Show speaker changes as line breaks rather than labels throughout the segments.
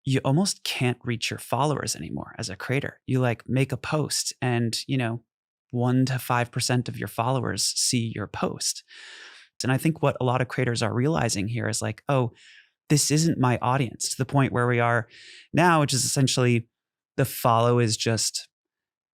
you almost can't reach your followers anymore as a creator. You like make a post and, 1 to 5% of your followers see your post. And I think what a lot of creators are realizing here is like, oh, this isn't my audience, to the point where we are now, which is essentially the follow is just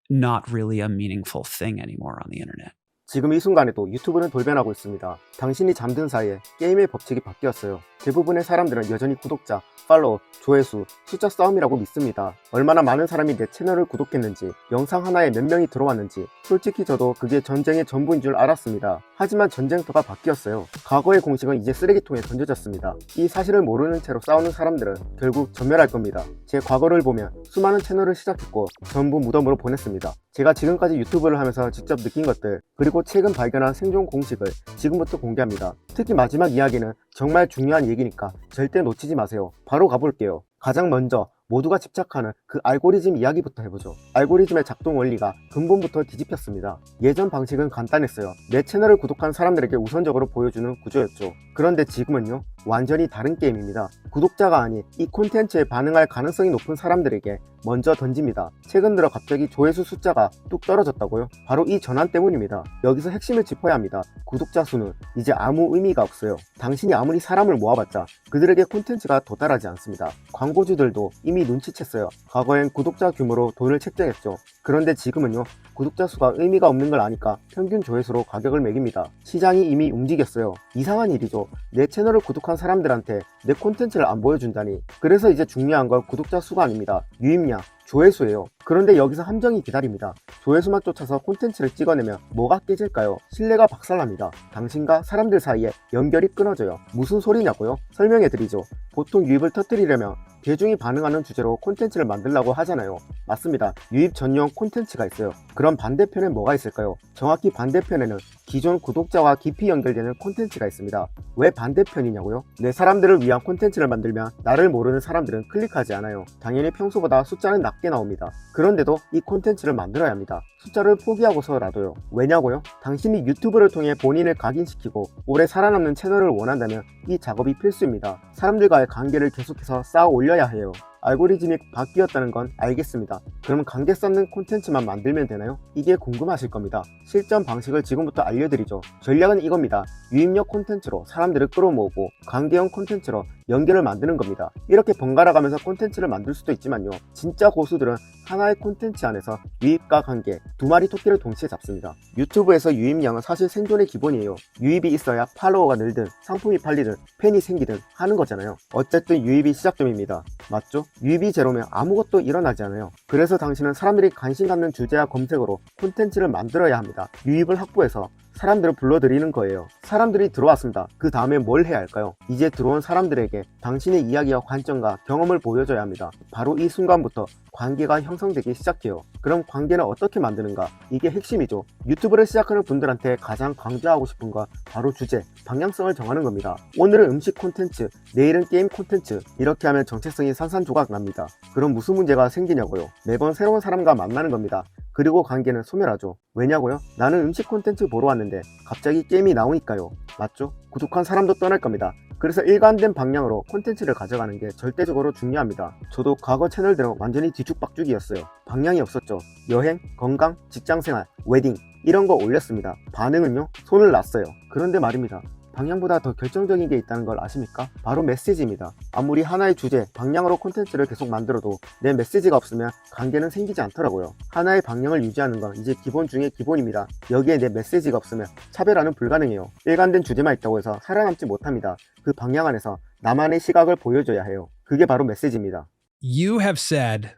not really a meaningful thing anymore on the internet.
지금 이 순간에도 유튜브는 돌변하고 있습니다. 당신이 잠든 사이에 게임의 법칙이 바뀌었어요. 대부분의 사람들은 여전히 구독자, 팔로워, 조회수, 숫자 싸움이라고 믿습니다. 얼마나 많은 사람이 내 채널을 구독했는지, 영상 하나에 몇 명이 들어왔는지, 솔직히 저도 그게 전쟁의 전부인 줄 알았습니다. 하지만 전쟁터가 바뀌었어요. 과거의 공식은 이제 쓰레기통에 던져졌습니다. 이 사실을 모르는 채로 싸우는 사람들은 결국 전멸할 겁니다. 제 과거를 보면 수많은 채널을 시작했고 전부 무덤으로 보냈습니다. 제가 지금까지 유튜브를 하면서 직접 느낀 것들, 그리고 최근 발견한 생존 공식을 지금부터 공개합니다. 특히 마지막 이야기는 정말 중요한 얘기니까 절대 놓치지 마세요. 바로 가볼게요. 가장 먼저 모두가 집착하는 그 알고리즘 이야기부터 해보죠. 알고리즘의 작동 원리가 근본부터 뒤집혔습니다. 예전 방식은 간단했어요. 내 채널을 구독한 사람들에게 우선적으로 보여주는 구조였죠. 그런데 지금은요, 완전히 다른 게임입니다. 구독자가 아닌 이 콘텐츠에 반응할 가능성이 높은 사람들에게 먼저 던집니다. 최근 들어 갑자기 조회수 숫자가 뚝 떨어졌다고요? 바로 이 전환 때문입니다. 여기서 핵심을 짚어야 합니다. 구독자 수는 이제 아무 의미가 없어요. 당신이 아무리 사람을 모아봤자 그들에게 콘텐츠가 도달하지 않습니다. 광고주들도 이미 눈치챘어요. 과거엔 구독자 규모로 돈을 책정했죠. 그런데 지금은요, 구독자 수가 의미가 없는 걸 아니까 평균 조회수로 가격을 매깁니다. 시장이 이미 움직였어요. 이상한 일이죠. 내 채널을 구독한 사람들한테 내 콘텐츠를 안 보여준다니. 그래서 이제 중요한 건 구독자 수가 아닙니다. 유입량, 조회수예요. 그런데 여기서 함정이 기다립니다. 조회수만 쫓아서 콘텐츠를 찍어내면 뭐가 깨질까요? 신뢰가 박살납니다. 당신과 사람들 사이에 연결이 끊어져요. 무슨 소리냐고요? 설명해드리죠. 보통 유입을 터뜨리려면 대중이 반응하는 주제로 콘텐츠를 만들라고 하잖아요. 맞습니다. 유입 전용 콘텐츠가 있어요. 그럼 반대편엔 뭐가 있을까요? 정확히 반대편에는 기존 구독자와 깊이 연결되는 콘텐츠가 있습니다. 왜 반대편이냐고요? 내 사람들을 위한 콘텐츠를 만들면 나를 모르는 사람들은 클릭하지 않아요. 당연히 평소보다 숫자는 낮게 나옵니다. 그런데도 이 콘텐츠를 만들어야 합니다. 숫자를 포기하고서라도요. 왜냐고요? 당신이 유튜브를 통해 본인을 각인시키고 오래 살아남는 채널을 원한다면 이 작업이 필수입니다. 사람들과의 관계를 계속해서 쌓아 올려야 해요. 알고리즘이 바뀌었다는 건 알겠습니다. 그럼 관계 쌓는 콘텐츠만 만들면 되나요? 이게 궁금하실 겁니다. 실전 방식을 지금부터 알려드리죠. 전략은 이겁니다. 유입력 콘텐츠로 사람들을 끌어모으고 관계형 콘텐츠로 연결을 만드는 겁니다. 이렇게 번갈아 가면서 콘텐츠를 만들 수도 있지만요, 진짜 고수들은 하나의 콘텐츠 안에서 유입과 관계, 두 마리 토끼를 동시에 잡습니다. 유튜브에서 유입량은 사실 생존의 기본이에요. 유입이 있어야 팔로워가 늘든 상품이 팔리든 팬이 생기든 하는 거잖아요. 어쨌든 유입이 시작점입니다. 맞죠? 유입이 제로면 아무것도 일어나지 않아요. 그래서 당신은 사람들이 관심 갖는 주제와 검색어로 콘텐츠를 만들어야 합니다. 유입을 확보해서 사람들을 불러들이는 거예요. 사람들이 들어왔습니다. 그 다음에 뭘 해야 할까요? 이제 들어온 사람들에게 당신의 이야기와 관점과 경험을 보여줘야 합니다. 바로 이 순간부터 관계가 형성되기 시작해요. 그럼 관계는 어떻게 만드는가? 이게 핵심이죠. 유튜브를 시작하는 분들한테 가장 강조하고 싶은 건 바로 주제, 방향성을 정하는 겁니다. 오늘은 음식 콘텐츠, 내일은 게임 콘텐츠, 이렇게 하면 정체성이 산산조각 납니다. 그럼 무슨 문제가 생기냐고요? 매번 새로운 사람과 만나는 겁니다. 그리고 관계는 소멸하죠. 왜냐고요? 나는 음식 콘텐츠 보러 왔는데 갑자기 게임이 나오니까요. 맞죠? 구독한 사람도 떠날 겁니다. 그래서 일관된 방향으로 콘텐츠를 가져가는 게 절대적으로 중요합니다. 저도 과거 채널들은 완전히 뒤죽박죽이었어요. 방향이 없었죠. 여행, 건강, 직장생활, 웨딩 이런 거 올렸습니다. 반응은요? 손을 놨어요. 그런데 말입니다. 방향보다 더 결정적인 게 있다는 걸 아십니까? 바로 메시지입니다. 아무리 하나의 주제, 방향으로 콘텐츠를 계속 만들어도 내 메시지가 없으면 관계는 생기지 않더라고요. 하나의 방향을 유지하는 건 이제 기본 중에 기본입니다. 여기에 내 메시지가 없으면 차별화는 불가능해요. 일관된 주제만 있다고 해서 살아남지 못합니다. 그 방향 안에서 나만의 시각을 보여줘야 해요. 그게 바로 메시지입니다.
You have said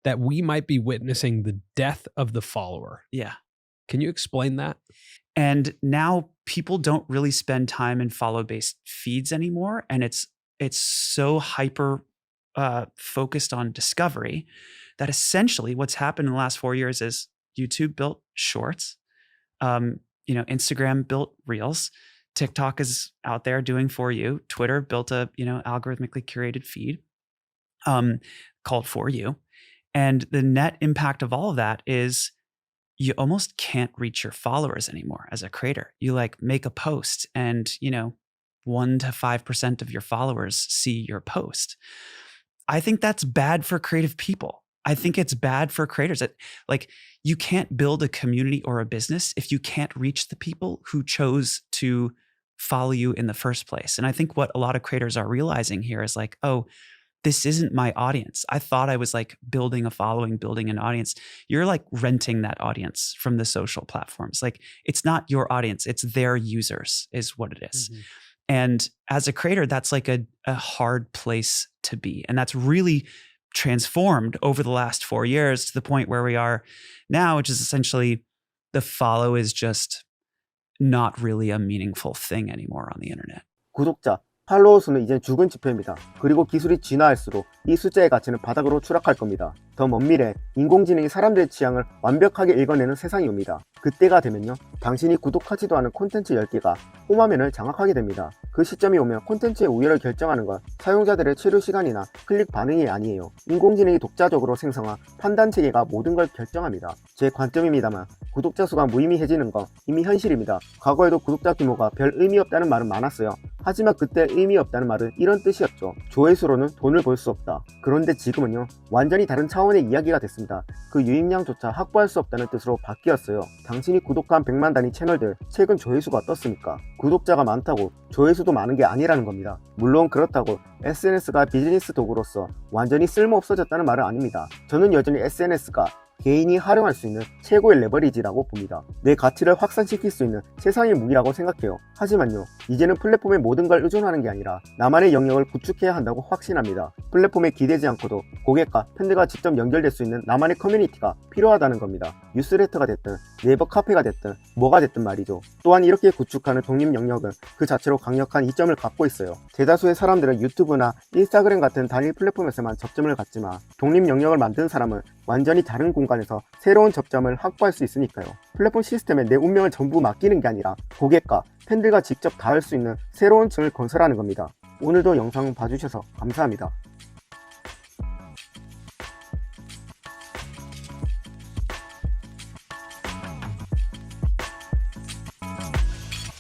that we might be witnessing the death of the follower.
Yeah.
Can you explain that?
And now people don't really spend time in follow-based feeds anymore, and it's so hyper focused on discovery that essentially what's happened in the last 4 years is YouTube built Shorts, Instagram built Reels, TikTok is out there doing For You, Twitter built a algorithmically curated feed called For You, and the net impact of all of that is you almost can't reach your followers anymore as a creator. You like make a post and, 1 to 5% of your followers see your post. I think that's bad for creative people. I think it's bad for creators. Like, you can't build a community or a business if you can't reach the people who chose to follow you in the first place. And I think what a lot of creators are realizing here is like, oh, this isn't my audience. I thought I was like building a following, building an audience. You're like renting that audience from the social platforms. Like, it's not your audience, it's their users, is what it is.
Mhm.
And as a creator, that's like a hard place to be. And that's really transformed over the last 4 years to the point where we are now, which is essentially the follow is just not really a meaningful thing anymore on the internet.
구독자, 팔로워 수는 이젠 죽은 지표입니다. 그리고 기술이 진화할수록 이 숫자의 가치는 바닥으로 추락할 겁니다. 더 먼 미래 인공지능이 사람들의 취향을 완벽하게 읽어내는 세상이 옵니다. 그때가 되면요, 당신이 구독하지도 않은 콘텐츠 10개가 홈화면을 장악하게 됩니다. 그 시점이 오면 콘텐츠의 우열을 결정하는 건 사용자들의 체류 시간이나 클릭 반응이 아니에요. 인공지능이 독자적으로 생성한 판단 체계가 모든 걸 결정합니다. 제 관점입니다만 구독자 수가 무의미해지는 건 이미 현실입니다. 과거에도 구독자 규모가 별 의미 없다는 말은 많았어요. 하지만 그때 의미 없다는 말은 이런 뜻이었죠. 조회수로는 돈을 벌 수 없다. 그런데 지금은요, 완전히 다른 차원의 이야기가 됐습니다. 그 유입량조차 확보할 수 없다는 뜻으로 바뀌었어요. 당신이 구독한 100만 단위 채널들, 최근 조회수가 어떻습니까? 구독자가 많다고 조회수도 많은 게 아니라는 겁니다. 물론 그렇다고 SNS가 비즈니스 도구로서 완전히 쓸모 없어졌다는 말은 아닙니다. 저는 여전히 SNS가 개인이 활용할 수 있는 최고의 레버리지라고 봅니다. 내 가치를 확산시킬 수 있는 세상의 무기라고 생각해요. 하지만요, 이제는 플랫폼의 모든 걸 의존하는 게 아니라 나만의 영역을 구축해야 한다고 확신합니다. 플랫폼에 기대지 않고도 고객과 팬들과 직접 연결될 수 있는 나만의 커뮤니티가 필요하다는 겁니다. 뉴스레터가 됐든 네이버 카페가 됐든 뭐가 됐든 말이죠. 또한 이렇게 구축하는 독립 영역은 그 자체로 강력한 이점을 갖고 있어요. 대다수의 사람들은 유튜브나 인스타그램 같은 단일 플랫폼에서만 접점을 갖지만 독립 영역을 만든 사람은 완전히 다른 공간에서 새로운 접점을 확보할 수 있으니까요. 플랫폼 시스템에 내 운명을 전부 맡기는 게 아니라 고객과 팬들과 직접 닿을 수 있는 새로운 층을 건설하는 겁니다. 오늘도 영상 봐주셔서 감사합니다.